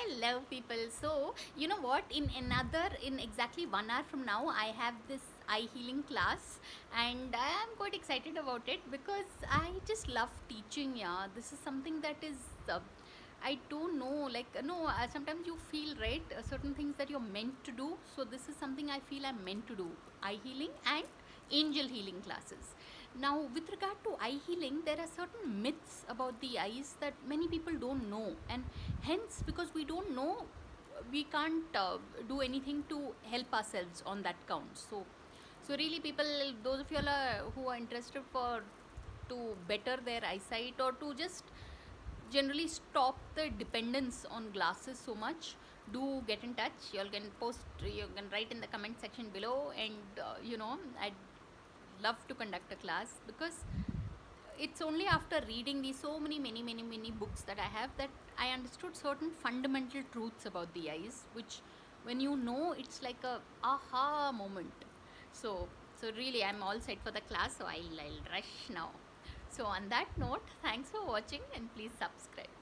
Hello, people. So, you know what? In exactly 1 hour from now, I have this eye healing class, and I am quite excited about it because I just love teaching. Yeah, this is something that is. I don't know, like, no, sometimes you feel, right, certain things that you're meant to do. So, this is something I feel I'm meant to do, eye healing and angel healing classes. Now, with regard to eye healing, there are certain myths about the eyes that many people don't know, and hence, because we don't know, we can't do anything to help ourselves on that count. So really, people, those of you all who are interested for to better their eyesight or to just generally stop the dependence on glasses so much, do get in touch. You all can post, you can write in the comment section below, and I'd love to conduct a class because it's only after reading these so many books that I have that I understood certain fundamental truths about the eyes, which when you know, it's like a aha moment. So really, I'm all set for the class, so I'll rush now. So on that note, thanks for watching and please subscribe.